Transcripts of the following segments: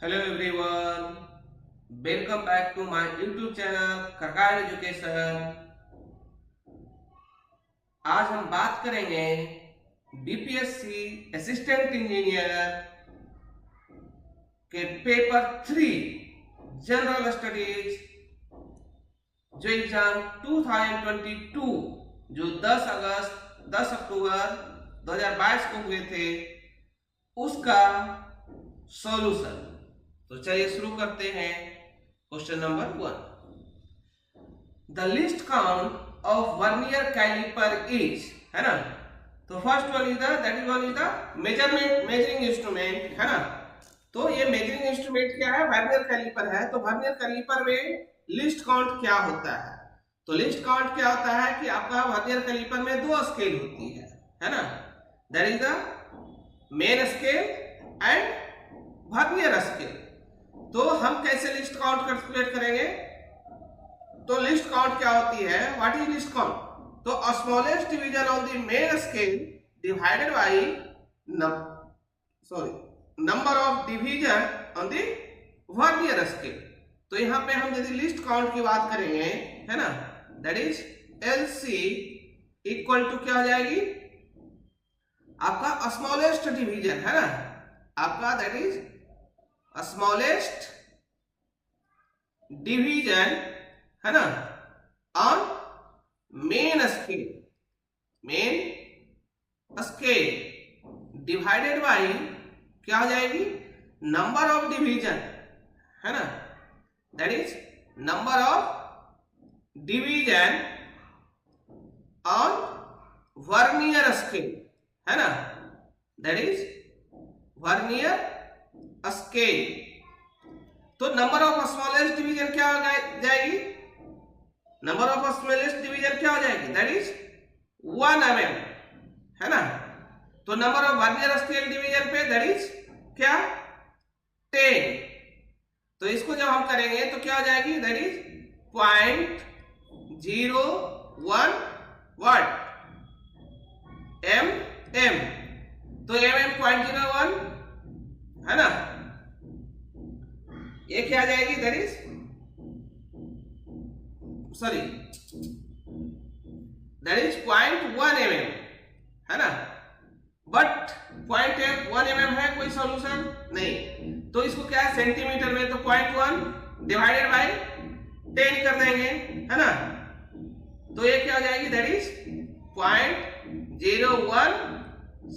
Hello everyone, welcome back to my YouTube channel Karkal education. आज हम बात करेंगे बीपीएससी असिस्टेंट इंजीनियर के पेपर 3 जनरल स्टडीज जो एग्जाम 2022 जो 10 अक्टूबर 2022 को हुए थे उसका सॉल्यूशन। तो चलिए शुरू करते हैं। Question number 1, the least count of vernier calliper is, है ना। तो first one is the measuring instrument, है ना। तो ये मेजरिंग इंस्ट्रूमेंट क्या है? वर्नियर कैलिपर है। तो वर्नियर कैलिपर में लिस्ट काउंट क्या होता है? तो लिस्ट काउंट क्या होता है कि आपका वर्नियर कैलिपर में दो स्केल होती है ना। That is the main scale and vernier scale. तो हम कैसे लिस्ट काउंट कैलकुलेट करेंगे? तो लिस्ट काउंट क्या होती है? What is least count? तो smallest division on the main scale divided by number of division on the vernier scale. तो यहां पे हम यदि लिस्ट काउंट की बात करेंगे, है ना, that is LC equal to क्या हो जाएगी? आपका स्मॉलेस्ट डिवीजन, है ना, आपका दैट इज स्मॉलेस्ट डिवीजन, है ना, on main scale divided bye क्या हो जाएगी? नंबर ऑफ डिवीजन, है ना, that is number of division on vernier scale, है ना, दैट इज वर्नियर स्केल। तो नंबर ऑफ स्मॉलेस्ट डिवीजन क्या हो जाएगी? नंबर ऑफ स्मॉलेस्ट डिवीजन क्या हो जाएगी? दैट इज 1 mm, है ना। तो number of vernier scale division पे दैट इज क्या? 10। तो इसको जब हम करेंगे तो क्या हो जाएगी? That is 0.01 what mm। तो mm 0.01, है ना, ये क्या आ जाएगी? That is that is 0.1 mm, है ना। बट 0.1 mm है, कोई सॉल्यूशन नहीं। तो इसको क्या है सेंटीमीटर में? तो 0.1 डिवाइडेड बाय 10 कर देंगे, है ना। तो ये क्या हो जाएगी? That is 0.01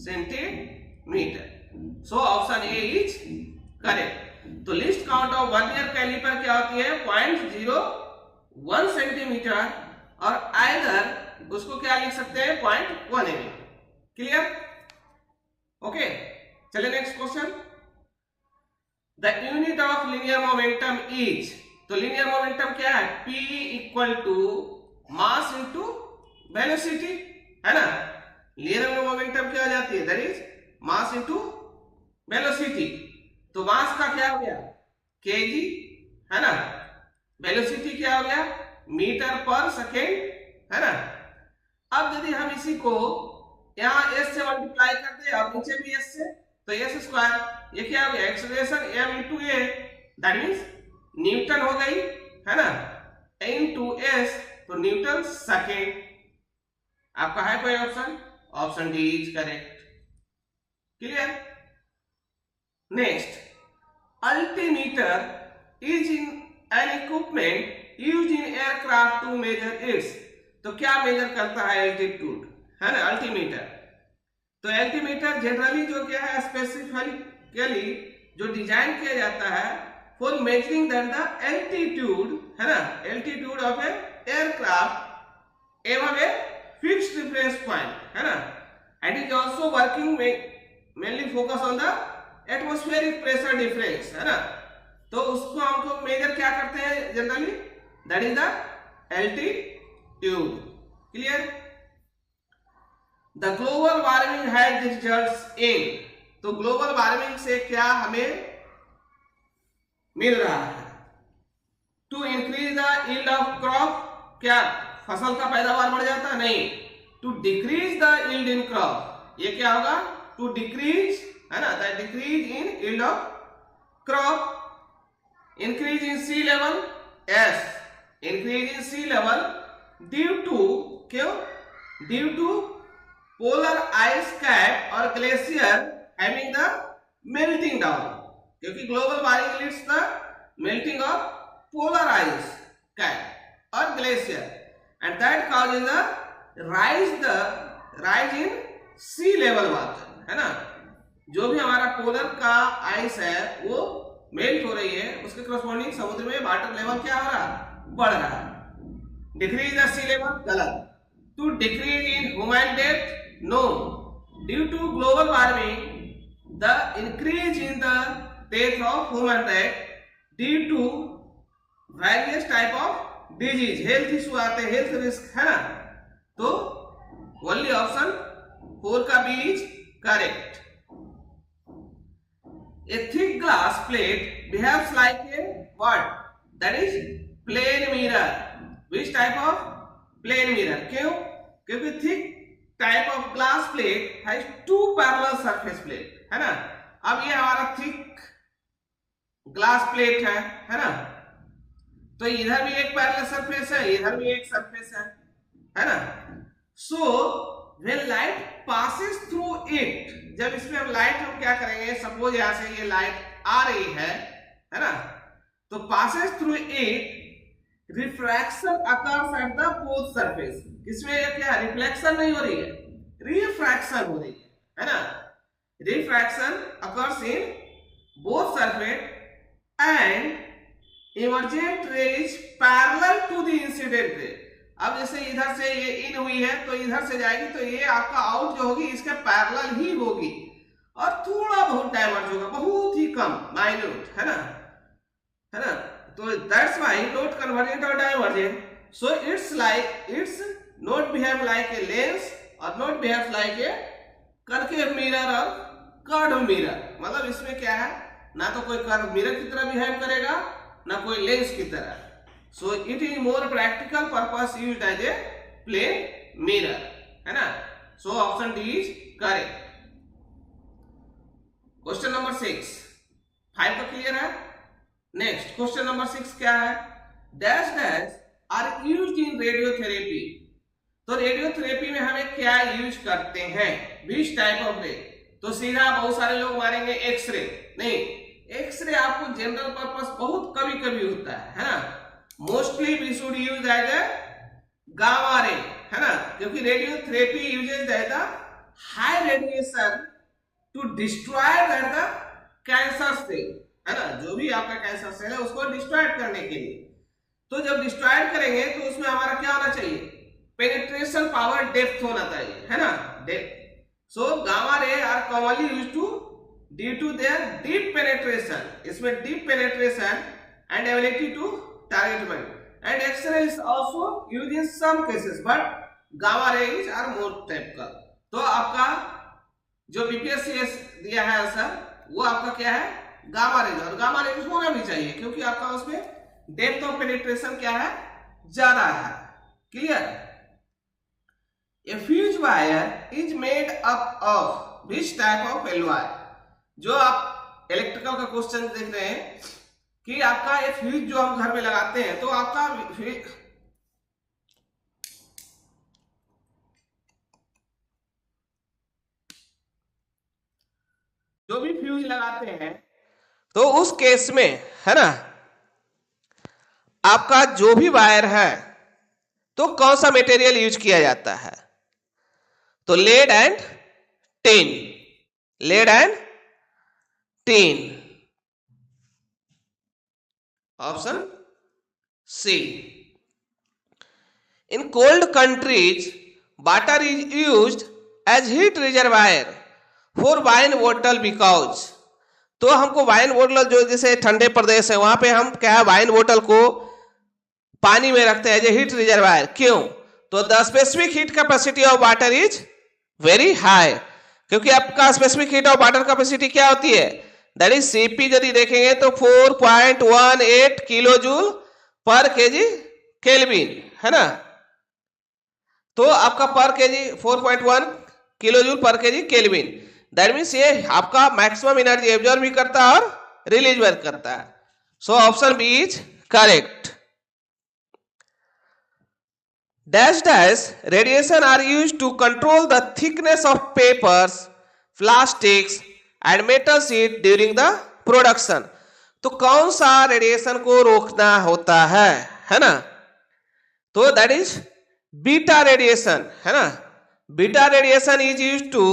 centimetre. So option A is correct. तो least count of vernier calliper क्या होती है? 0.01 सेंटीमीटर, और आइदर उसको क्या लिख सकते हैं? 0.1 mm। क्लियर? ओके, चलिए next question. The unit of linear momentum is, तो लीनियर मोमेंटम क्या है? P equal to mass into velocity, है ना। लीनियर मोमेंटम क्या हो जाती है? That is mass into velocity. तो मास का क्या हो गया? केजी, है ना। वेलोसिटी क्या हो गया? मीटर पर सेकेंड, है ना। अब यदि हम इसी को यहां s से मल्टीप्लाई कर दे और नीचे भी s से, तो s स्क्वायर, ये क्या हो गया? Acceleration m into a, that means Newton हो गई, है ना, इंटू s, तो न्यूटन सेकेंड। आपका है कोई option? Option D is correct. Clear? Next, altimeter is in an equipment used in aircraft to measure its, तो क्या मेजर करता है? एल्टीट्यूड, है ना, अल्टीमीटर। तो एल्टीमीटर जनरली जो क्या है, स्पेसिफिकली जो डिजाइन किया जाता है for measuring that the altitude, है ना, altitude of a aircraft above a fixed reference point, है ना, and is also working mainly focus on the atmospheric pressure difference, है ना। तो उसको हमको मेजर क्या करते हैं generally? That is the altitude. Clear? The global warming has results in, तो ग्लोबल वार्मिंग से क्या हमें मिल रहा है? To increase the yield of crop, क्या फसल का पैदावार बढ़ जाता है? नहीं। To decrease the yield in crop, ये क्या होगा? टू डिक्रीज, है ना, that decrease in yield of crop, increase in sea level, yes, increase in sea level due to, क्यों? Due to polar ice cap और glacier having the melting down, क्योंकि global warming leads the melting of polar ice cap or glacier, and that causes the rise in sea level water, है ना? जो भी हमारा polar का ice है वो मेल्ट हो रही है, उसके करस्पॉन्डिंग समुद्र में वाटर लेवल क्या हो रहा है? बढ़ रहा है. डिक्रीज द सी लेवल, गलत. To decrease in human death, no. Due to global warming the increase in the death of human death due to various type of disease, health issue आते हैं, हेल्थ रिस्क, है ना? तो only option 4 का B is correct. A thick glass plate behaves like a what? That is plane mirror. Which type of plane mirror? क्यों? क्योंकि thick type of glass plate has two parallel surface plate, है ना? अब ये हमारा thick glass plate है ना? तो इधर भी एक parallel surface है, इधर भी एक surface है ना? So when light passes through it, जब इसमें हम लाइट हम क्या करेंगे, सपोज यहां से ये लाइट आ रही है ना? तो passes through it, refraction occurs at the both surface. इसमें क्या रिफ्लेक्शन नहीं हो रही है, रिफ्रैक्शन हो रही है ना? Refraction occurs in both surface and emergent ray is parallel to the incident ray. अब जैसे इधर से ये इन हुई है तो इधर से जाएगी, तो ये आपका आउट जो होगी इसके पैरेलल ही होगी और थोड़ा बहुत डाइवर्ज होगा, बहुत ही कम, माइन्यूट, है ना? तो दैट्स व्हाई नॉट कन्वर्जेंट और divergent. So it's not behave like a lens और not behave like a curve mirror और कर्व मिरर. मतलब इसमें क्या है, ना तो कोई कर्व मिरर की तरह बिहेव करेगा ना कोई लेंस की तरह. So it is more practical purpose used as a plane mirror, है ना? So option D is correct. Question number 6. 5 तो clear है. Next question number 6 क्या है? Dash dash are used in radiotherapy. तो रेडियोथेरेपी में हमें क्या यूज करते हैं? Which type of ray? तो सीधा बहुत सारे लोग मारेंगे एक्सरे. नहीं, एक्सरे आपको जनरल पर्पस बहुत कभी कभी होता है ना? Mostly we should use as a gamma ray, है ना? क्योंकि radiotherapy uses the high radiation to destroy the cancer cell, है ना? जो भी आपका कैंसर सेल है उसको डिस्ट्रॉय करने के लिए. तो जब डिस्ट्रॉय करेंगे तो उसमें हमारा क्या होना चाहिए? पेनिट्रेशन पावर, डेप्थ होना चाहिए, है ना? Depth. So gamma ray are commonly used to due to their deep penetration. इसमें deep penetration and ability to targetment, and X-ray is also used in some cases, but gamma rays are more typical. तो आपका जो BPSC दिया है answer वो आपका क्या है? Gamma rays. और गामा रेज होना भी चाहिए क्योंकि आपका उसमें डेप्थ ऑफ पेनिट्रेशन क्या है? ज्यादा है. Clear? A fuse wire is made up of which type of alloy? जो आप इलेक्ट्रिकल का क्वेश्चन देख रहे हैं कि आपका एक फ्यूज जो हम घर में लगाते हैं, तो आपका जो भी फ्यूज लगाते हैं तो उस केस में, है ना, आपका जो भी वायर है तो कौन सा मटेरियल यूज किया जाता है? तो lead and tin. Lead and tin. Option C. In cold countries, water is used as heat reservoir for wine bottle because. तो हमको वाइन बोतल जो जैसे ठंडे प्रदेश है वहां पे हम क्या है, वाइन बोतल को पानी में रखते हैं हीट रिजर्वायर. क्यों? तो the specific heat capacity of water is very high. क्योंकि आपका specific heat of water capacity क्या होती है? That is CP. यदि देखेंगे तो 4.18 किलो जूल पर केजी केल्विन, है ना? तो आपका पर केजी 4.1 किलो जूल पर केजी केल्विन. दैट मीन्स ये आपका मैक्सिमम एनर्जी एब्जॉर्ब भी करता है और रिलीज वर्क करता है। So option B is correct. Dash dash radiation are used to control the thickness of papers, plastics and metal sheet during the production. तो कौन सा रेडिएशन को रोकना होता है ना? तो दैट इज बीटा रेडिएशन, है ना? Beta radiation is used to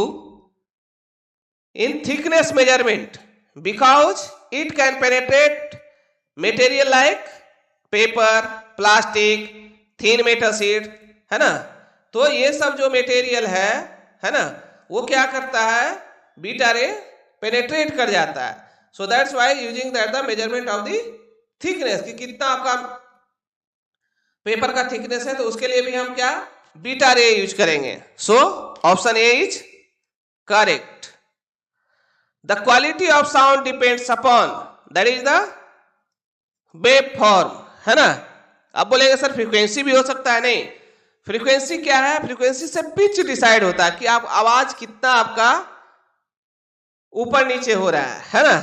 in thickness measurement because it can penetrate material like paper, plastic, thin metal sheet, है ना? तो ये सब जो मटेरियल है ना, वो क्या करता है? बीटा रे पेनेट्रेट कर जाता है। So that's why using that the measurement of the thickness, कि कितना आपका पेपर का थिकनेस है, तो उसके लिए भी हम क्या बीटा रे यूज करेंगे। सो option A is correct. The quality of sound depends upon, that is the wave form, है ना? अब बोलेंगे सर फ्रीक्वेंसी भी हो सकता है। नहीं, फ्रीक्वेंसी क्या है? फ्रीक्वेंसी से पिच डिसाइड होता है कि आप आवाज कितना आपका ऊपर नीचे हो रहा है ना?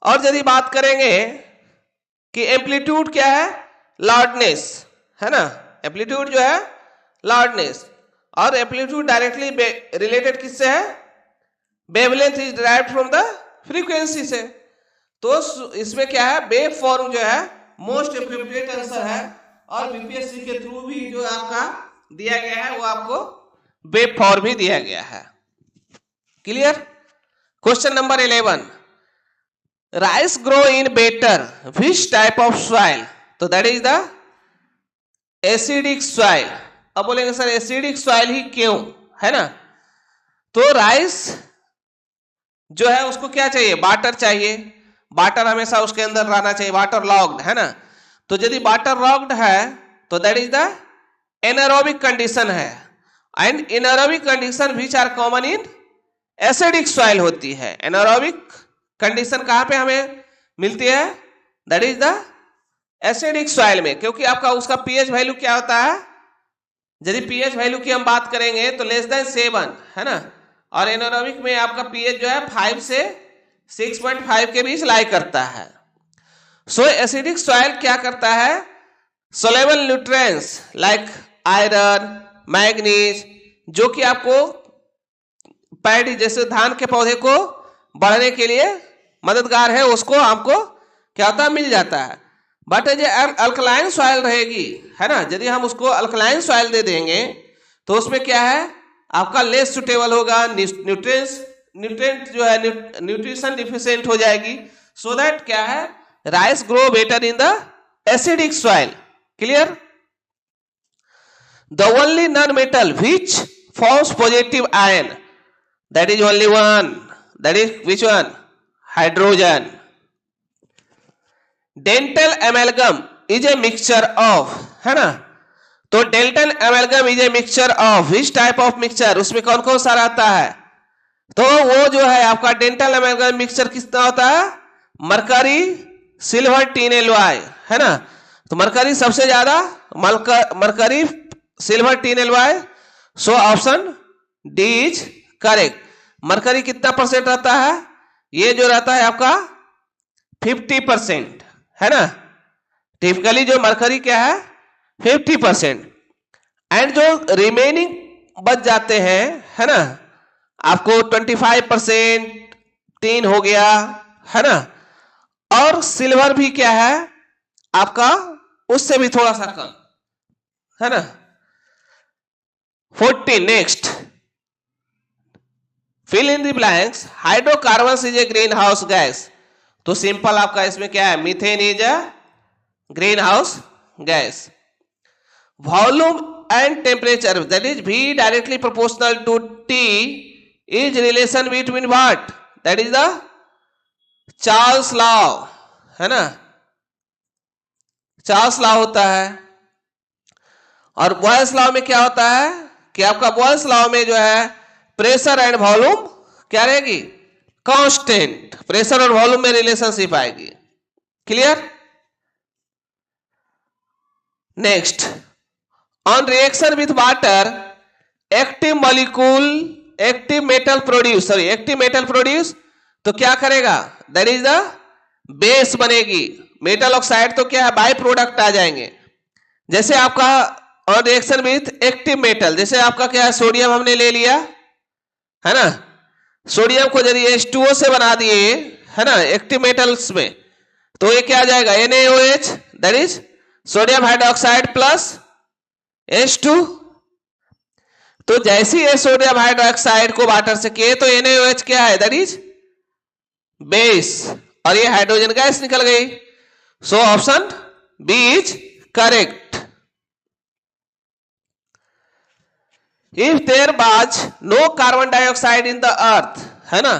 और यदि बात करेंगे कि एम्पलीट्यूड क्या है? लाउडनेस, है ना? एम्पलीट्यूड जो है लाउडनेस, और एम्पलीट्यूड डायरेक्टली रिलेटेड किससे है? Wavelength is derived from the frequency से। तो इसमें क्या है? वेव फॉर्म जो है मोस्ट एप्रोप्रिएट आंसर है, और बीपीएससी के थ्रू भी जो आपका दिया गया है वो आपको वेव फॉर्म भी दिया गया है। Clear? Question number 11, rice grow in better which type of soil? तो that is the acidic soil. अब बोलेंगे सर एसिडिक सॉइल ही क्यों, है ना? तो राइस जो है उसको क्या चाहिए? वाटर चाहिए। वाटर हमेशा उसके अंदर रहना चाहिए, वाटर लॉक्ड, है ना? तो यदि वाटर लॉक्ड है तो that is the anaerobic condition है, and anaerobic condition which are common in acidic soil होती है। एनारोबिक कंडीशन कहां पे हमें मिलती है? That is the acidic soil में, क्योंकि आपका उसका पीएच वैल्यू क्या होता है? यदि पीएच वैल्यू की हम बात करेंगे तो लेस देन 7, है ना? और एनारोबिक में आपका पीएच जो है 5 से 6.5 के बीच लाई करता है। सो एसिडिक सॉइल क्या करता है? Soluble nutrients like iron, manganese, जो कि आपको पैडी जैसे धान के पौधे को बढ़ने के लिए मददगार है, उसको आपको क्या होता है? मिल जाता है। बट ये अल्कलाइन सॉइल रहेगी, है ना? यदि हम उसको अल्कलाइन सॉइल दे देंगे तो उसमें क्या है? आपका लेस सुटेबल होगा, न्यूट्रिएंट जो है न्यूट्रिशन डिफिशिएंट हो जाएगी। सो दैट क्या है? Rice grow better in the acidic soil. Clear? The only non metal which forms positive ion, that is only one, that is which one? Hydrogen. Dental amalgam is a mixture of, है ना? तो dental amalgam is a mixture of which type of mixture? उसमें कौन कौन सा रहता है? तो वो जो है आपका डेंटल एमेलगम मिक्सचर किसका होता है? मरकरी, सिल्वर, टीन एलॉय, है ना? तो मरकरी सबसे ज्यादा, mercury, silver, tin alloy. So option D is correct. Mercury कितना परसेंट रहता है? ये जो रहता है आपका 50%, है ना? टिपिकली जो मरकरी क्या है? 50%। एंड जो रिमेनिंग बच जाते हैं, है ना, आपको 25% टीन हो गया, है ना? और सिल्वर भी क्या है आपका? उससे भी थोड़ा सा कम, है ना? 14। Next, fill in the blanks. Hydrocarbon is a greenhouse gas. तो सिंपल आपका इसमें क्या है? Methane is a greenhouse gas. Volume and temperature, that is V directly proportional to T, is relation between what? That is the Charles law, है ना? Charles law होता है। और बॉयल्स लॉ में क्या होता है कि आपका बॉयल्स लॉ में जो है प्रेशर एंड वॉल्यूम क्या रहेगी? कांस्टेंट। प्रेशर और वॉल्यूम में रिलेशनशिप आएगी। Clear? Next, on reaction with water, active metal produce, तो क्या करेगा, दैट इज द बेस बनेगी। मेटल ऑक्साइड तो क्या है, बाय प्रोडक्ट आ जाएंगे। जैसे आपका और रिएक्शन विथ एक्टिव मेटल, जैसे आपका क्या है, सोडियम हमने ले लिया है ना, सोडियम को यदि H2O से बना दिए है ना एक्टिव मेटल्स में, तो ये क्या आ जाएगा, NaOH, that is sodium hydroxide plus H2। तो जैसे ही सोडियम हाइड्रोक्साइड को वाटर से किए तो NaOH क्या है, दैट इज बेस, और ये हाइड्रोजन गैस निकल गई। So option B is correct. If there was no carbon dioxide in the earth, है ना,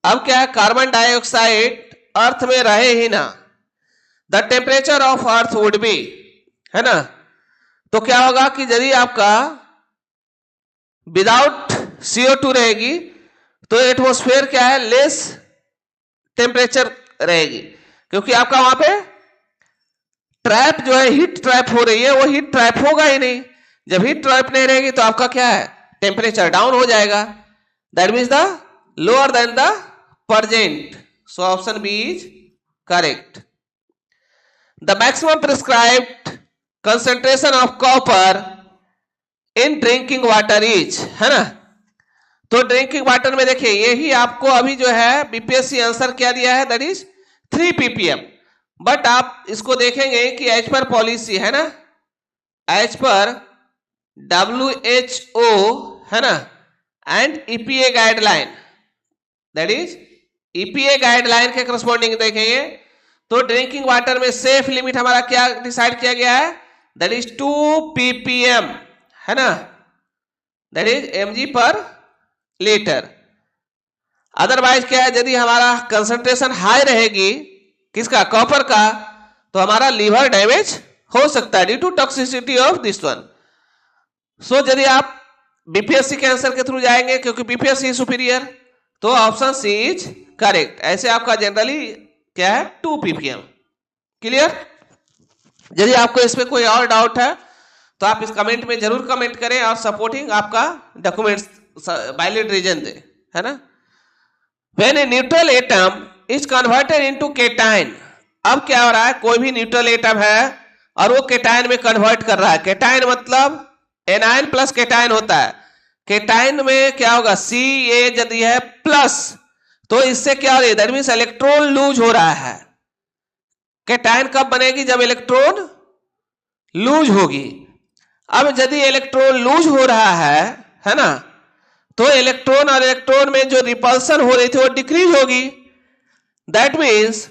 अब क्या है, कार्बन डाइऑक्साइड अर्थ में रहे ही ना, the temperature of earth would be, है ना, तो क्या होगा कि यदि आपका विदाउट CO2 रहेगी तो एटमॉस्फेयर क्या है, लेस टेम्परेचर रहेगी, क्योंकि आपका वहां पे ट्रैप जो है, हीट ट्रैप हो रही है, वो हीट ट्रैप होगा ही नहीं। जब हीट ट्रैप नहीं रहेगी तो आपका क्या है, टेम्परेचर डाउन हो जाएगा, that means the lower than the present. So option B is correct. The maximum prescribed concentration of copper in drinking water is, है ना, तो ड्रिंकिंग वाटर में देखिए यही आपको अभी जो है बीपीएससी आंसर क्या दिया है, दैट इज 3 ppm, बट आप इसको देखेंगे कि एज पर पॉलिसी, है ना, एज पर WHO, है ना, and EPA guideline, that is EPA guideline के करस्पॉन्डिंग देखेंगे तो ड्रिंकिंग वाटर में सेफ लिमिट हमारा क्या डिसाइड किया गया है, दैट इज 2 ppm, है ना, दैट इज mg पर लीटर। अदरवाइज क्या है, यदि हमारा कंसंट्रेशन हाई रहेगी किसका, कॉपर का, तो हमारा लीवर डैमेज हो सकता है due to toxicity of this one. So यदि आप बीपीएससी के आंसर के थ्रू जाएंगे क्योंकि बीपीएससी सुपीरियर, तो ऑप्शन सी इज करेक्ट। ऐसे आपका जनरली क्या है, 2 ppm। क्लियर? यदि आपको इसमें कोई और डाउट है तो आप इस कमेंट में जरूर कमेंट करें और सपोर्टिंग आपका डॉक्यूमेंट्स वैलिड रीजन दे, है ना। When a neutral atom is converted into cation, अब क्या हो रहा है, कोई भी न्यूट्रल एटम है और वो केटाइन में कन्वर्ट कर रहा है। केटाइन मतलब एनायन प्लस केटाइन होता है। केटाइन में क्या होगा, Ca यदि है प्लस, तो इससे क्या हो रही है, दैट मीन्स इलेक्ट्रॉन लूज हो रहा है। केटाइन कब बनेगी, जब इलेक्ट्रॉन लूज होगी। अब यदि इलेक्ट्रॉन लूज हो रहा है ना, तो इलेक्ट्रॉन और इलेक्ट्रॉन में जो रिपल्सन हो रही थी वो डिक्रीज होगी। दैट मीन्स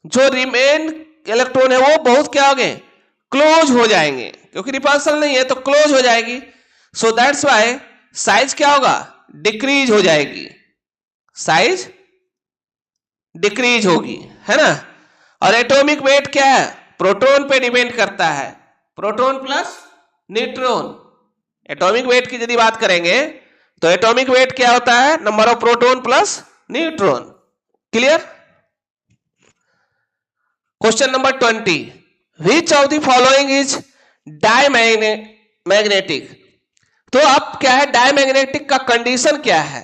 जो रिमेन इलेक्ट्रॉन है वो बहुत क्या हो गए, क्लोज हो जाएंगे, क्योंकि रिपल्सन नहीं है तो क्लोज हो जाएगी। सो दैट्स व्हाई साइज क्या होगा, डिक्रीज हो जाएगी, साइज डिक्रीज होगी, है ना। और एटॉमिक वेट क्या है, प्रोटॉन पे डिपेंड करता है, proton plus neutron. Atomic weight की यदि बात करेंगे तो एटॉमिक वेट क्या होता है, number of proton plus neutron. Clear? Question number 20, which of the following is diamagnetic. तो अब क्या है, डायमैग्नेटिक का कंडीशन क्या है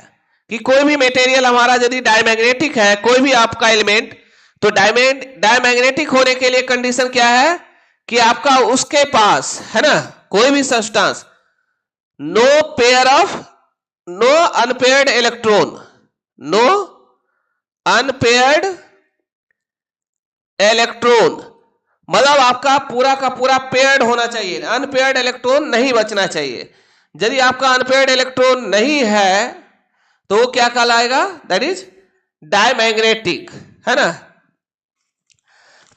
कि कोई भी मटेरियल हमारा यदि डायमैग्नेटिक है, कोई भी आपका एलिमेंट, तो डायमैग्नेटिक होने के लिए कंडीशन क्या है कि आपका उसके पास, है ना, कोई भी substance no unpaired electron, no unpaired electron, मतलब आपका पूरा का पूरा पेयर्ड होना चाहिए, अनपेयर्ड इलेक्ट्रॉन नहीं बचना चाहिए। यदि आपका अनपेयर्ड इलेक्ट्रॉन नहीं है तो वो क्या कहलाएगा, दैट इज डायमैग्नेटिक, है ना।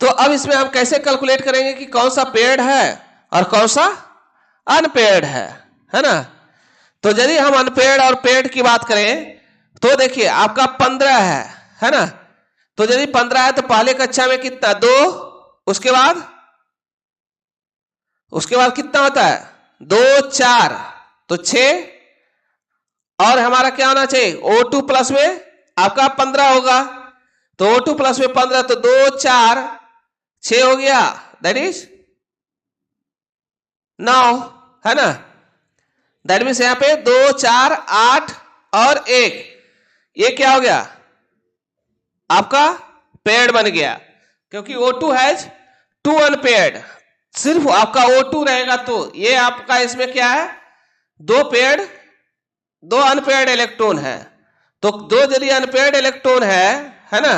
तो अब इसमें हम कैसे कैलकुलेट करेंगे कि कौन सा पेयर्ड है और कौन सा अनपेयर्ड है ना। तो यदि हम अनपेयर्ड और पेयर्ड की बात करें तो देखिए आपका 15 है ना, तो यदि 15 है तो पहले कक्षा में कितना, 2, उसके बाद कितना होता है, 2 4, तो 6, और हमारा क्या होना चाहिए, O2 प्लस में आपका 15 होगा, तो O2 प्लस में 15, तो 2 4 6 हो गया, दैट इज 9, है ना। दैट मीन्स यहां पे 2 4 8 और 1, ये क्या हो गया, आपका पेयर्ड बन गया, क्योंकि O2 हैज 2 अनपेयर्ड, सिर्फ आपका O2 रहेगा तो ये आपका इसमें क्या है, 2 पेयर्ड 2 अनपेयर्ड इलेक्ट्रॉन है। तो 2 यदि अनपेयर्ड इलेक्ट्रॉन है ना,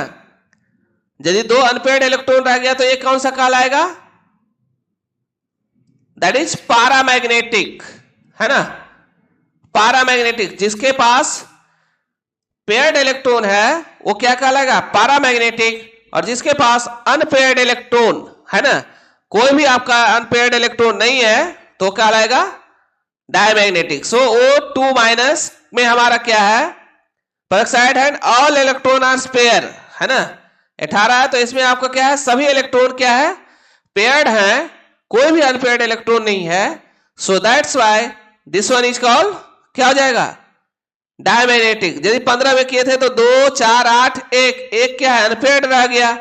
यदि 2 अनपेयर्ड इलेक्ट्रॉन रह गया तो ये कौन सा कहलाएगा, दैट इज पैरामैग्नेटिक, है ना, पैरामैग्नेटिक। जिसके पास पेयर्ड इलेक्ट्रॉन है वो क्या कहलाएगा, पैरामैग्नेटिक, और जिसके पास अनपेयर्ड इलेक्ट्रॉन है ना, कोई भी आपका अनपेयर्ड इलेक्ट्रॉन नहीं है तो कहलाएगा डायमैग्नेटिक। सो O2 माइनस में हमारा क्या है, पेरोक्साइड है, ऑल इलेक्ट्रॉन आर पेयर, है ना, 18 है, तो इसमें आपका क्या है, सभी इलेक्ट्रॉन क्या है, पेयर्ड हैं, कोई भी अनपेयर्ड इलेक्ट्रॉन नहीं है। So that's why this one is called क्या हो जाएगा, डायमैग्नेटिक। यदि 15 में किए थे तो 2 4 8 1 क्या है, अनपेयर्ड रह गया,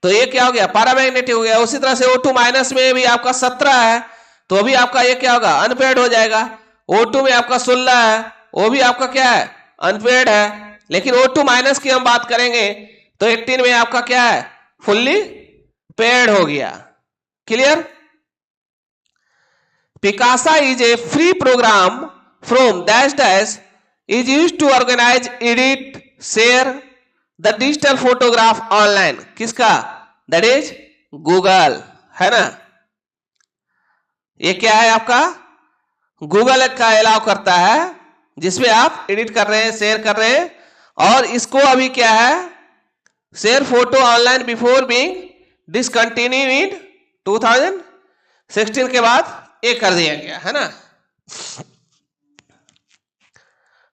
तो ये क्या हो गया, पैरामैग्नेटिक हो गया। उसी तरह से O2 माइनस में भी आपका 17 है, तो अभी आपका ये क्या होगा, अनपेयर्ड हो जाएगा। O2 में आपका 16 है, वो भी आपका क्या है, अनपेयर्ड है। लेकिन O2 माइनस की हम बात करेंगे तो 18 में आपका क्या है, फुल्ली पेयर्ड हो गया। Clear. Picasa is a free program from dash dash is used to organize, edit, share the digital photograph online। किसका, that is Google, है ना। ये क्या है आपका, Google का अलाउ करता है, जिसमें आप एडिट कर रहे हैं, शेयर कर रहे हैं, और इसको अभी क्या है, share photo online before being discontinue in 2016 के बाद ये कर दिया गया, है ना।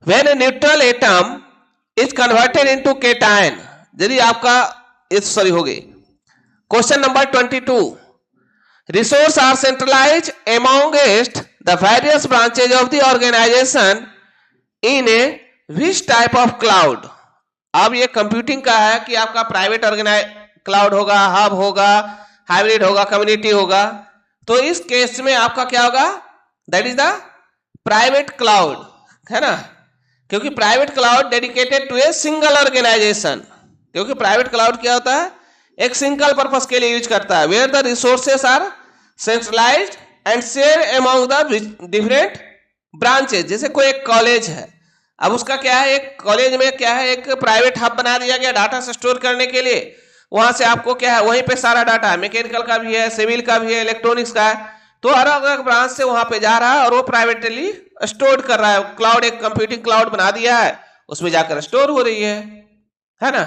When a neutral atom is converted into cation, यदि आपका सॉरी हो गई, question number 22, resources are centralized amongst the various branches of the organization in a which type of cloud। अब ये कंप्यूटिंग का है कि आपका प्राइवेट क्लाउड होगा, हब होगा, हाइब्रिड होगा, कम्युनिटी होगा। तो इस केस में आपका क्या होगा, that is the private cloud, है ना, क्योंकि private cloud dedicated to a single organisation. क्योंकि प्राइवेट क्लाउड क्या होता है, एक सिंगल पर्पस के लिए यूज करता है, where the resources are centralised and share among the different branches. जैसे कोई एक कॉलेज है, अब उसका क्या है, एक कॉलेज में क्या है, एक प्राइवेट हब बना दिया गया डाटा से स्टोर करने के लिए। वहां से आपको क्या है, वहीं पे सारा डाटा है, मैकेनिकल का भी है, सिविल का भी है, इलेक्ट्रॉनिक्स का है, तो अलग अलग ब्रांच से वहां पे जा रहा है और वो प्राइवेटली स्टोर कर रहा है। क्लाउड एक कंप्यूटिंग क्लाउड बना दिया है, उसमें जाकर स्टोर हो रही है ना।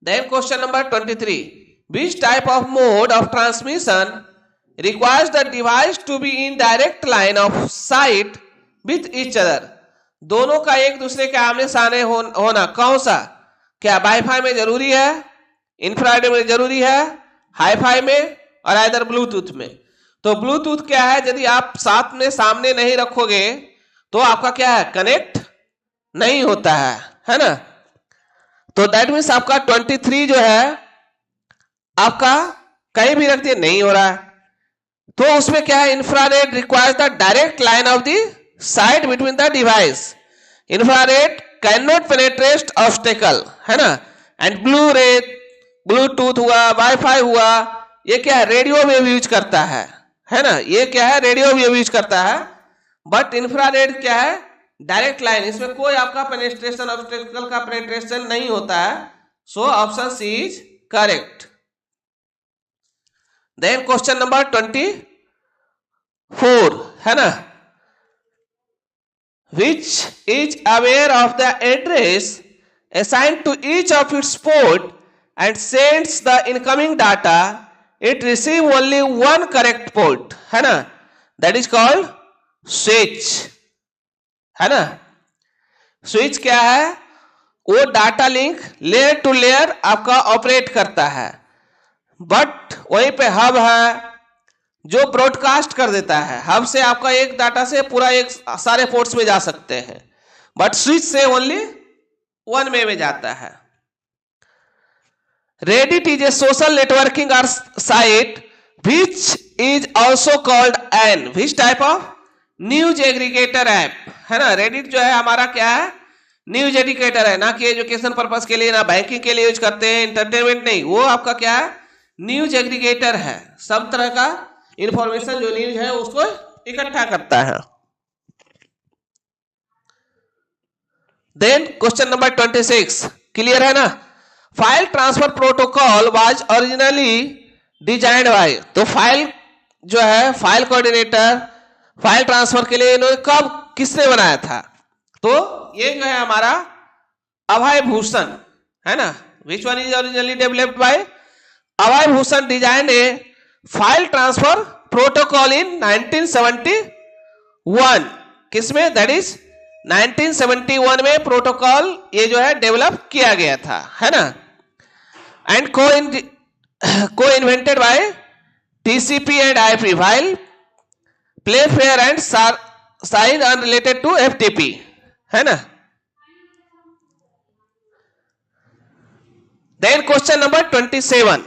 Then question number 23, which type of mode of transmission requires the device to be in direct line of sight with each other। दोनों का एक दूसरे के आमने सामने होना कौन सा, क्या वाईफाई में जरूरी है, इंफ्रारेड में जरूरी है, हाईफाई में, और इधर ब्लूटूथ में। तो ब्लूटूथ क्या है, यदि आप साथ में सामने नहीं रखोगे तो आपका क्या है, कनेक्ट नहीं होता है ना। तो दैट मीन्स आपका 23 जो है आपका कहीं भी रख दिए नहीं हो रहा है, तो उसमें क्या है, infrared requires the direct line of the site between the device. Infrared can not penetrate obstacle, है ना। एंड ब्लूटूथ हुआ, वाईफाई हुआ, ये क्या है, रेडियो वेव यूज करता है ना, ये क्या है, रेडियो वेव यूज करता है। बट इंफ्रारेड क्या है, डायरेक्ट लाइन, इसमें कोई आपका पेनिट्रेशन, ऑब्स्टेकल का पेनिट्रेशन नहीं होता है। So option C is correct. Then question number 24 है ना, which is aware of the address assigned to each of its port and sends the incoming data, it receive only one correct port, है ना, that is called switch, है ना। Switch क्या है, वो data link layer two layer आपका operate करता है, बट वहीं पे हब है जो ब्रॉडकास्ट कर देता है। हब से आपका एक डाटा से पूरा एक सारे पोर्ट्स में जा सकते हैं, बट स्विच से ओनली वन में जाता है। Reddit is a social networking site which is also called an which type of news aggregator app, है ना। Reddit जो है हमारा क्या है, न्यूज एजुकेटर है, ना कि एजुकेशन पर्पस के लिए, ना बैंकिंग के लिए यूज करते हैं, एंटरटेनमेंट नहीं, वो आपका क्या है, न्यूज एग्रीगेटर है, सब तरह का इंफॉर्मेशन जो न्यूज है उसको इकट्ठा करता है। देन क्वेश्चन नंबर 26 क्लियर है ना। File transfer protocol was originally designed by, तो फाइल जो है फाइल कोऑर्डिनेटर फाइल ट्रांसफर के लिए इन्होंने कब किसने बनाया था, तो ये जो है हमारा अभय भूषण है ना। Which one is originally developed by Abhay Bhushan design A file transfer protocol इन 1971, किसमें, दैट इज 1971 में प्रोटोकॉल ये जो है डेवलप किया गया था, है ना। एंड को invented by TCP and IP file play fair and sign unrelated to FTP, है ना। Then question number 27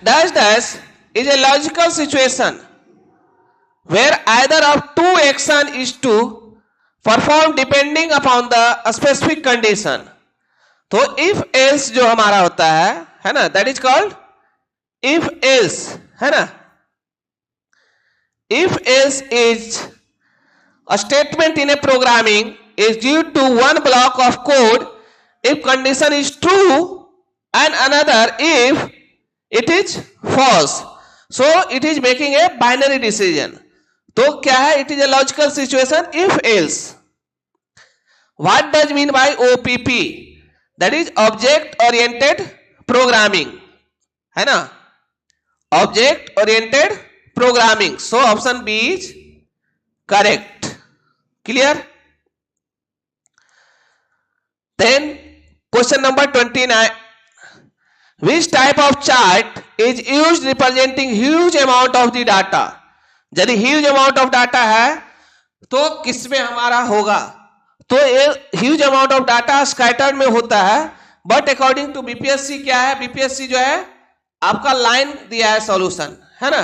dash dash is a logical situation where either of two action is to perform depending upon the specific condition, तो if else जो हमारा होता है ना, that is called if else, है ना। if else is a statement in a programming is due to one block of code if condition is true and another if it is false, so it is making a binary decision, तो क्या है, it is a logical situation if else. What does mean by OPP, that is object oriented programming, है ना, object oriented programming, so option B is correct. Clear? Then question number 29, which type of chart is used representing huge amount of the data, यदि huge amount of data है तो किसमें हमारा होगा, तो ये huge amount of data scattered में होता है, बट अकॉर्डिंग टू बीपीएससी क्या है, बीपीएससी जो है आपका लाइन दिया है सॉल्यूशन, है ना।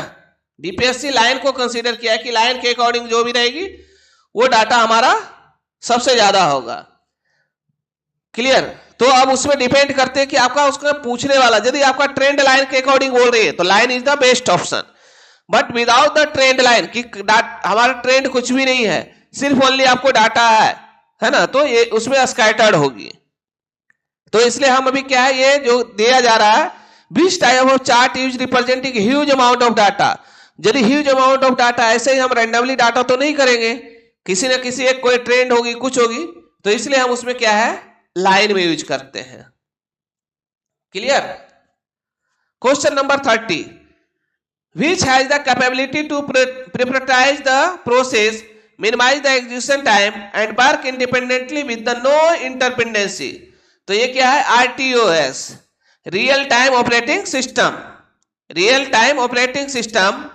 बीपीएससी लाइन को कंसीडर किया है कि लाइन के अकॉर्डिंग जो भी रहेगी वो डाटा हमारा सबसे ज्यादा होगा। क्लियर? तो अब उसमें डिपेंड करते हैं कि आपका उसका पूछने वाला, यदि आपका ट्रेंड लाइन के अकॉर्डिंग बोल रही है तो line is the best option, but without the trend line कि हमारा ट्रेंड कुछ भी नहीं है, सिर्फ ओनली आपको डाटा है ना, तो ये उसमें स्कैटर्ड होगी। तो इसलिए हम अभी क्या है, ये जो दिया जा रहा है विच type of chart use representing huge amount of data, यदि ह्यूज अमाउंट ऑफ डाटा, ऐसे ही हम रैंडमली डाटा तो नहीं करेंगे, किसी ना किसी एक कोई ट्रेंड होगी, कुछ होगी, तो इसलिए हम उसमें क्या है लाइन में यूज करते हैं। Clear? Question number 30, which has the capability to prioritize the process, minimize the execution time and work independently with the no interdependency, तो ये क्या है, RTOS, real time operating system. Real time operating system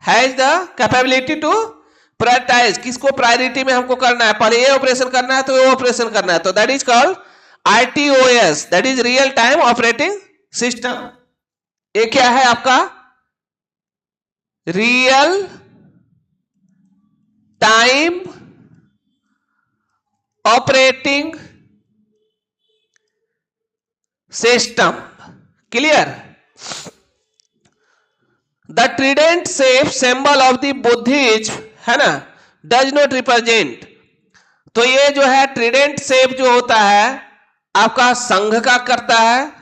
has the capability to prioritize, किसको priority में हमको करना है, पहले ये ऑपरेशन करना है तो ये ऑपरेशन करना है, तो that is called RTOS, that is real time operating system. ये क्या है आपका, real time operating system. Clear? The Trident shape symbol of the Buddhism, है ना, डज नॉट रिप्रेजेंट, तो ये जो है ट्रीडेंट शेप जो होता है आपका संघ का करता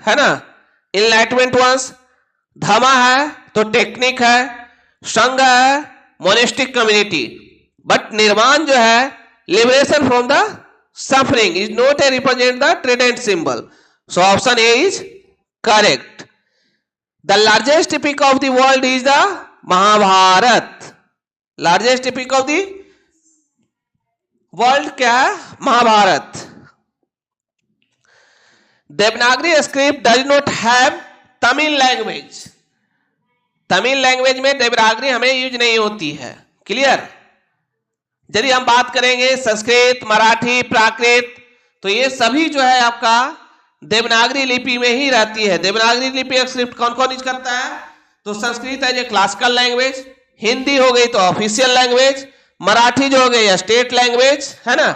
है ना, इनलाइटमेंट वंस, धमा है तो टेक्निक है, संघ है मोनेस्टिक कम्युनिटी, बट निर्माण जो है liberation from the suffering is not A represent the Trident symbol, so option A is correct. The largest epic of the world is the Mahabharat. Largest epic of the world क्या है, Mahabharat. Devanagari script does not have Tamil language, Tamil language में देवनागरी हमें use नहीं होती है। Clear? यदि हम बात करेंगे संस्कृत, मराठी, प्राकृत, तो ये सभी जो है आपका देवनागरी लिपि में ही रहती है। देवनागरी लिपि स्क्रिप्ट कौन कौन यूज करता है, तो संस्कृत है जो क्लासिकल लैंग्वेज, हिंदी हो गई तो ऑफिशियल लैंग्वेज, मराठी जो हो गई स्टेट लैंग्वेज, है ना,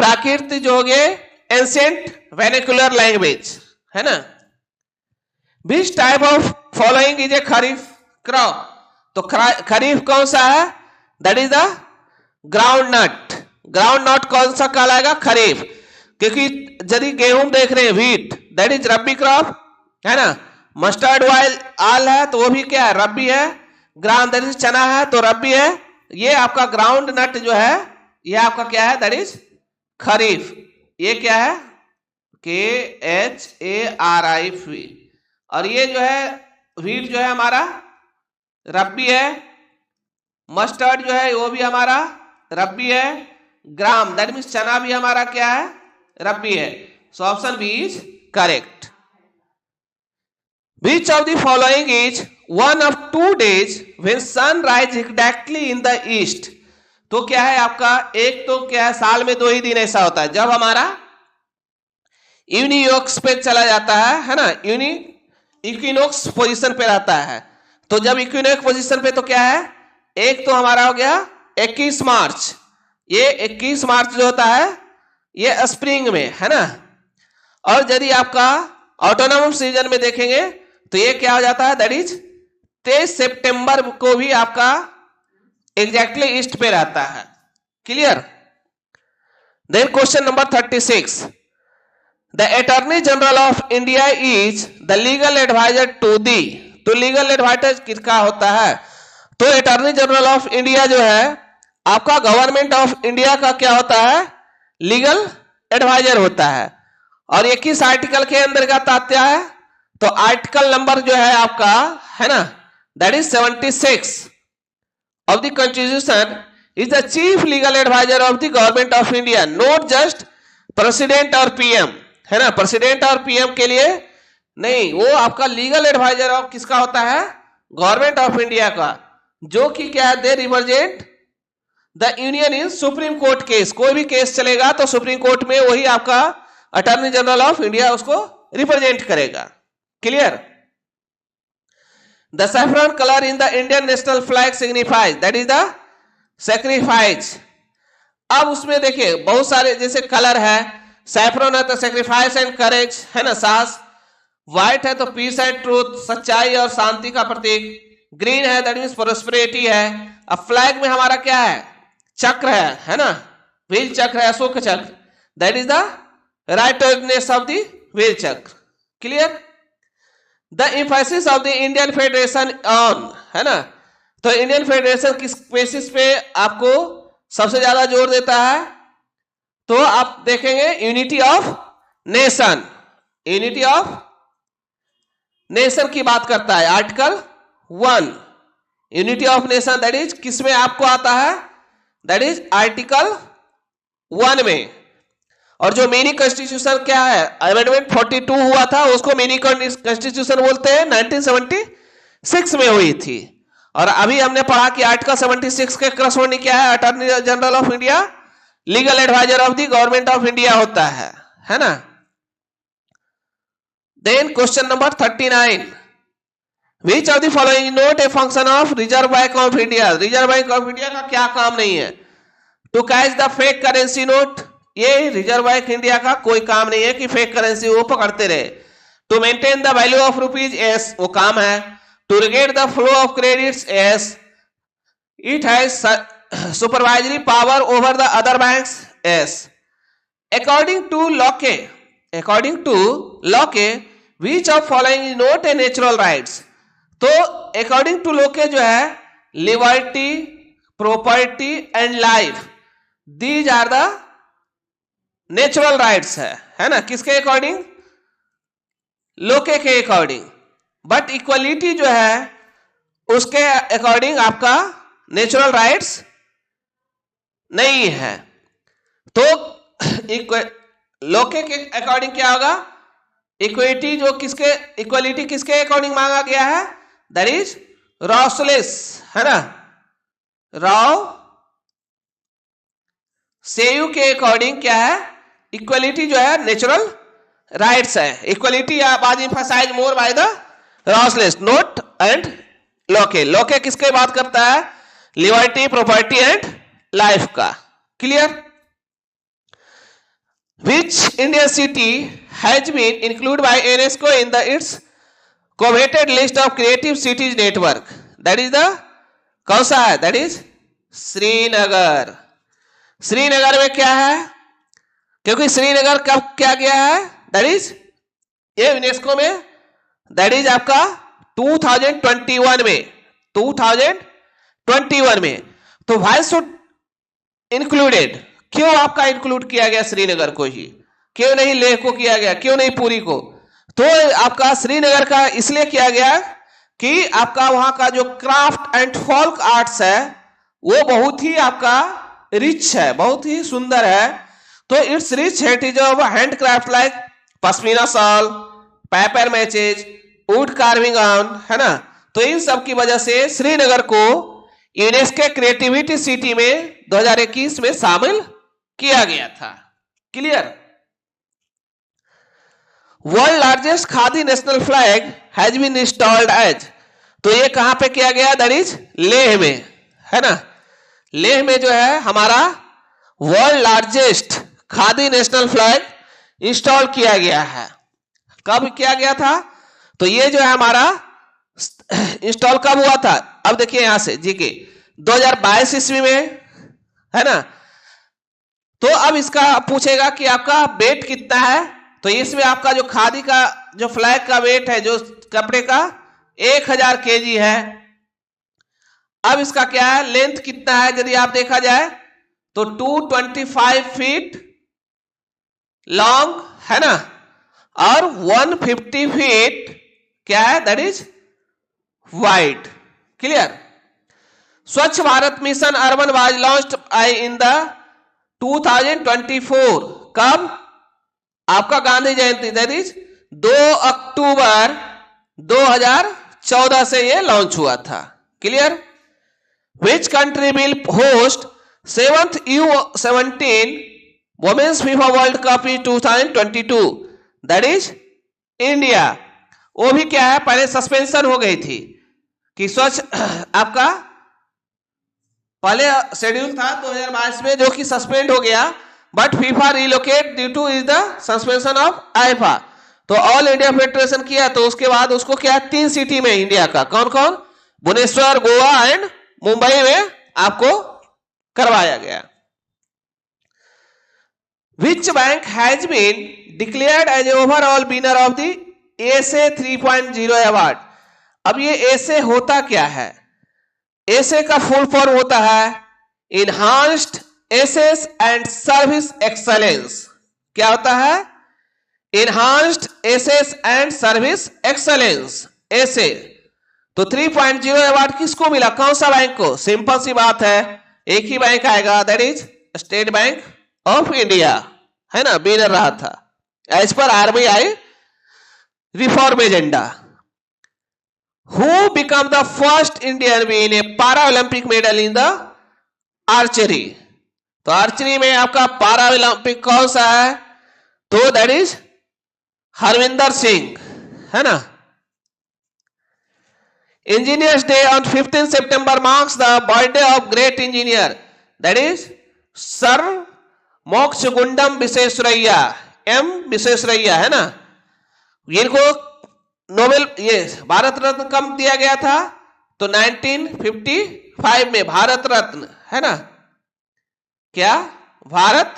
प्राकृत जो हो गए एंशिएंट वर्नाक्युलर लैंग्वेज, है ना। Which type of following is a kharif crop, तो खरीफ कौन सा है, that is the groundnut. Groundnut कौन सा कहलाएगा, खरीफ, क्योंकि यदि गेहूं देख रहे हैं wheat that is rabi crop, है ना। मस्टर्ड ऑयल आल है तो वो भी क्या है, रबी है। ग्राम दैट इज चना है तो रबी है। ये आपका ग्राउंड नट जो है ये आपका क्या है, दैट इज खरीफ। ये क्या है, KHARIF। और ये जो है व्हीट जो है हमारा रबी है। मस्टर्ड जो है वो भी हमारा रबी है। ग्राम दैट मीन्स चना भी हमारा क्या है, रबी है। So option B is correct. Which of the following is one of 2 days when sun rises exactly in the east? तो क्या है आपका, एक तो क्या है, साल में 2 ही दिन ऐसा होता है जब हमारा यूनियोक्स पे चला जाता है ना, इक्विनोक्स पोजीशन पे रहता है। तो जब इक्विनोक्स पोजीशन पे तो क्या है, एक तो हमारा हो गया 21 मार्च। ये 21 मार्च जो होता है ये स्प्रिंग में, है ना। और यदि आपका ऑटोनमस सीजन में देखेंगे तो ये क्या हो जाता है, दैट इज 23 सितंबर को भी आपका एग्जैक्टली ईस्ट पे रहता है। Clear. Then question number 36, the attorney general of India is the legal adviser to the. तो लीगल एडवाइजर किसका होता है, तो अटॉर्नी जनरल ऑफ इंडिया जो है आपका गवर्नमेंट ऑफ इंडिया का क्या होता है, लीगल एडवाइजर होता है। और ये किस आर्टिकल के अंतर्गत आता है, तो आर्टिकल नंबर जो है आपका, है ना, that is 76 of the constitution is the chief legal adviser of the government of India, not just president और पीएम, है ना। प्रेसिडेंट और पीएम के लिए नहीं, वो आपका लीगल एडवाइजर ऑफ किसका होता है, गवर्नमेंट ऑफ इंडिया का, जो कि क्या है, they represent the union in supreme court case. कोई भी केस चलेगा तो सुप्रीम कोर्ट में वही आपका अटॉर्नी जनरल ऑफ इंडिया उसको रिप्रेजेंट करेगा। Clear. The saffron colour in the Indian national flag signifies, that is the sacrifice. अब उसमें देखिए बहुत सारे जैसे कलर है, सैफरन है तो सैक्रिफाइस एंड करेज, है ना, साहस। व्हाइट है तो पीस एंड ट्रूथ, सच्चाई और शांति का प्रतीक। ग्रीन है दैट मीन्स प्रोस्पेरिटी है। अब फ्लैग में हमारा क्या है, चक्र है ना, व्हील चक्र है, Ashok Chakra, that is the rightness of the wheel chakra. Clear. The emphasis of the Indian federation on, है ना, तो इंडियन फेडरेशन किस बेसिस पे आपको सबसे ज्यादा जोर देता है, तो आप देखेंगे unity of nation. Unity of nation की बात करता है article 1। Unity of nation that is किस में आपको आता है, दैट इज आर्टिकल 1 में। और जो मिनी कॉन्स्टिट्यूशन क्या है, अमेंडमेंट 42 हुआ था, उसको मिनी कॉन्स्टिट्यूशन बोलते हैं, 1976 में हुई थी। और अभी हमने पढ़ा कि आर्टिकल 76 के करस्पॉन्डिंग क्या है, attorney general of India legal adviser of the government of India होता है ना। Then question number 39, which of the following not a function of reserve bank of India. Reserve bank of India का क्या काम नहीं है, to catch the fake currency note. ये reserve bank India का कोई काम नहीं है कि फेक करेंसी वो पकड़ते रहे। To maintain the value of rupees, yes, वो काम है। To regulate the flow of credits, yes. It has supervisory power over the other banks, yes. According to Locke which of following is not a natural rights. तो according to Locke जो है liberty, property and life, these are the natural rights है ना, किसके according, लोके के according. But equality जो है उसके अकॉर्डिंग आपका नेचुरल राइट्स नहीं है। तो लोके के अकॉर्डिंग क्या होगा, इक्विटी जो किसके, इक्वलिटी किसके अकॉर्डिंग मांगा गया है, दैट इज रॉसलेस, है ना, राव सेयू के अकॉर्डिंग क्या है, इक्वलिटी जो है नेचुरल राइट्स है। Equality was emphasised more by the Rousseau's, not and Locke. Locke किसके बात करता है, लिबर्टी, प्रॉपर्टी एंड लाइफ का। Clear. Which Indian city has been included by UNESCO in its coveted list of creative cities network? That is the कौन सा है? That is Srinagar. Srinagar में क्या है? क्योंकि श्रीनगर कब क्या गया है? That is ये यूनेस्को में, that is आपका 2021 में, 2021 में. तो why should included, क्यों आपका इंक्लूड किया गया श्रीनगर को ही, क्यों नहीं लेह को किया गया, क्यों नहीं पुरी को? तो आपका श्रीनगर का इसलिए किया गया कि आपका वहां का जो क्राफ्ट एंड फोल्क आर्ट्स है वो बहुत ही आपका रिच है, बहुत ही सुंदर है. तो it's rich heritage of handcraft like pashmina shawl, paper matches, wood carving on, है ना. तो इन सब की वजह से श्रीनगर को यूनेस्को क्रिएटिविटी सिटी में 2021 में शामिल किया गया था. Clear. World largest khadi national flag has been installed as, तो ये कहां पे किया गया? दैट इज लेह में, है ना. लेह में जो है हमारा world largest khadi national flag install किया गया है. कब किया गया था? तो ये जो है हमारा इंस्टॉल कब हुआ था? अब देखिए यहां से जीके 2022 ईस्वी में, है ना. तो अब इसका पूछेगा कि आपका वेट कितना है. तो इसमें आपका जो खादी का जो फ्लैग का वेट है जो कपड़े का 1000 केजी है. अब इसका क्या है? लेंथ कितना है यदि आप देखा जाए तो 225 फीट लॉन्ग, है ना, और 150 फीट क्या है? That is wide. Clear. Swachh Bharat mission urban was launched in the 2024. कब? आपका Gandhi Jayanti, that is 2 October 2014 से ये लॉन्च हुआ था. Clear. Which country will host 7th U17 women's FIFA World Cup in 2022? That is India. वो भी क्या है? पहले सस्पेंशन हो गई थी कि स्वच्छ आपका पहले शेड्यूल था 2022 में जो कि सस्पेंड हो गया, but FIFA relocate due two is the suspension of IIFA. तो ऑल इंडिया फेडरेशन किया, तो उसके बाद उसको क्या 3 सिटी में इंडिया का, कौन कौन? भुवनेश्वर, गोवा एंड मुंबई में आपको करवाया गया. Which bank has been declared as overall winner of the ease 3.0 award? अब ये एसे होता क्या है? एसे का फुल फॉर्म होता है enhanced access and service excellence. क्या होता है? Enhanced access and service excellence, access. तो 3.0 अवार्ड किसको मिला? कौन सा बैंक को? सिंपल सी बात है, एक ही बैंक आएगा, that is State Bank of India, है ना, विनर रहा था as per RBI reform agenda. Who become the first Indian win a Paralympic medal in the archery? तो आर्चरी में आपका पाराओलंपिक कौन सा है? तो दैट इज हरविंदर सिंह, है ना. इंजीनियर्स डे ऑन 15 सितंबर marks the birthday of great engineer, that is sir Mokshagundam Visvesvaraya, M Visvesvaraya, है ना. इनको नोबेल ये भारत रत्न कब दिया गया था? तो 1955 में भारत रत्न, है ना. क्या? भारत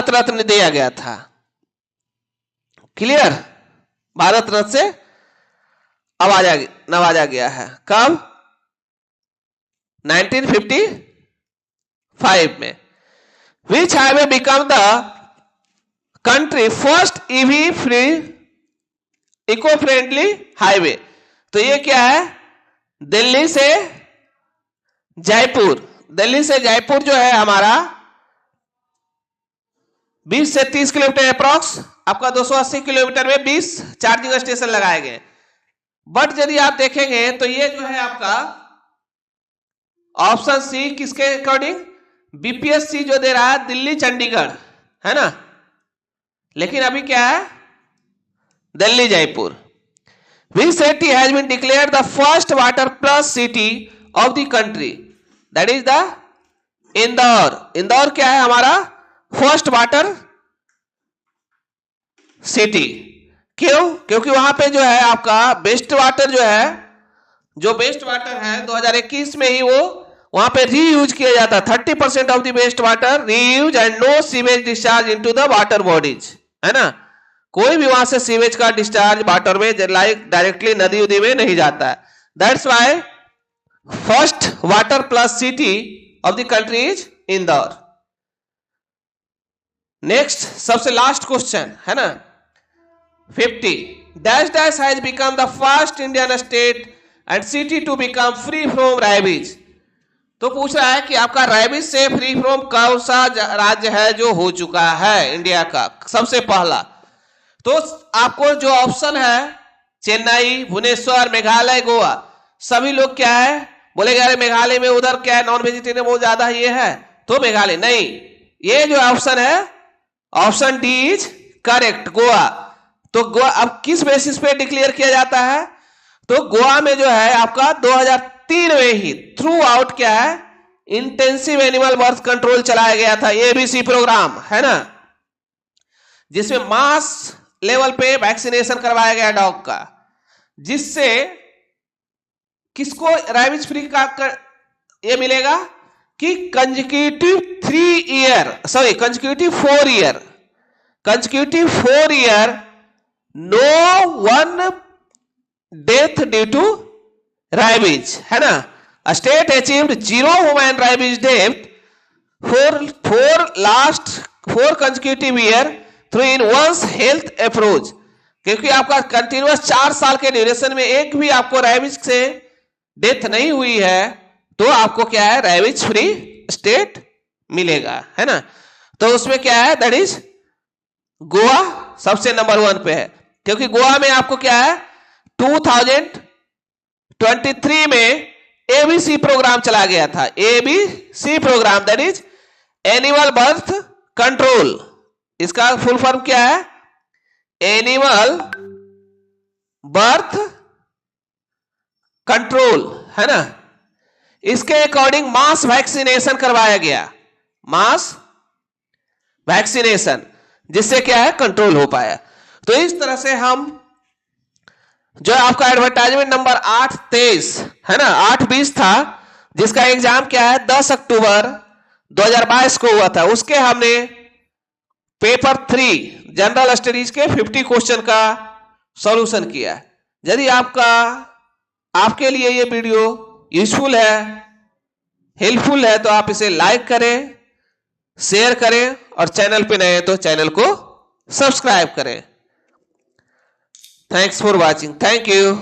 रत्न दिया गया था. क्लियर. भारत रत्न से नवाजा गया है. कब? 1955 में. Which highway become the country first EV free eco friendly highway? तो ये क्या है? दिल्ली से जयपुर. दिल्ली से जयपुर जो है हमारा 20 से 30 किलोमीटर अप्रॉक्स, आपका 280 किलोमीटर में 20 चार्जिंग स्टेशन लगाए गए. बट यदि आप देखेंगे तो ये जो है आपका ऑप्शन सी किसके अकॉर्डिंग? बीपीएससी जो दे रहा है दिल्ली चंडीगढ़, है ना. लेकिन अभी क्या है? Delhi Jaipur. Which city has been declared the first water plus city of the country? That is the Indore. Indore क्या है हमारा? First water city. क्यों? क्योंकि वहां पे जो है आपका वेस्ट वाटर जो है, जो वेस्ट वाटर है 2021 में ही वो वहां पे रीयूज किया जाता है। 30% of the waste water reuse and no sewage discharge into the water bodies, है ना। कोई भी वहां से सीवेज का डिस्चार्ज वाटर में लाइक डायरेक्टली नदी उदी में नहीं जाता है। That's why first water plus city of the country is Indore. Next सबसे लास्ट क्वेश्चन है ना 50 dash dash has become the first Indian state and city to become free from rabies. तो पूछ रहा है कि आपका रेबीज से फ्री फ्रॉम कौन सा राज्य है जो हो चुका है इंडिया का सबसे पहला। तो आपको जो ऑप्शन है चेन्नई, भुवनेश्वर, मेघालय, गोवा, सभी लोग क्या है बोलेगा अरे मेघालय में उधर क्या है नॉन वेजिटेरियन बहुत ज्यादा ये है तो मेघालय नहीं। ये जो ऑप्शन है option D is correct, Goa. तो गोवा अब किस बेसिस पे डिक्लेयर किया जाता है? तो गोवा में जो है आपका 2003 में ही थ्रू आउट क्या है इंटेंसिव एनिमल बर्थ कंट्रोल चलाया गया था, एबीसी प्रोग्राम, है ना, जिसमें मास लेवल पे वैक्सीनेशन करवाया गया डॉग का, जिससे किसको रेबीज फ्री का ये मिलेगा कि consecutive 4 year no one death due to rabies, है ना। State achieved 0 human rabies death four consecutive year through in one health approach. क्योंकि आपका कंटिन्यूअस 4 साल के ड्यूरेशन में एक भी आपको रेबीज से डेथ नहीं हुई है तो आपको क्या है रेबीज फ्री स्टेट मिलेगा, है ना। तो उसमें क्या है दैट इज गोवा सबसे नंबर 1 पे है, क्योंकि गोवा में आपको क्या है 2023 में एबीसी प्रोग्राम चला गया था, ABC program that is animal birth control. इसका फुल फॉर्म क्या है एनिमल बर्थ कंट्रोल, है ना। इसके अकॉर्डिंग मास वैक्सीनेशन करवाया गया, मास वैक्सीनेशन, जिससे क्या है कंट्रोल हो पाया। तो इस तरह से हम जो आपका एडवर्टाइजमेंट नंबर 823 है ना 820 था, जिसका एग्जाम क्या है 10 अक्टूबर 2022 को हुआ था, उसके हमने पेपर 3 जनरल स्टडीज के 50 क्वेश्चन का सॉल्यूशन किया। यदि आपके लिए ये वीडियो यूजफुल है, हेल्पफुल है, तो आप इसे लाइक करें, शेयर करें और चैनल पे नए हैं तो चैनल को सब्सक्राइब करें। Thanks for watching, thank you.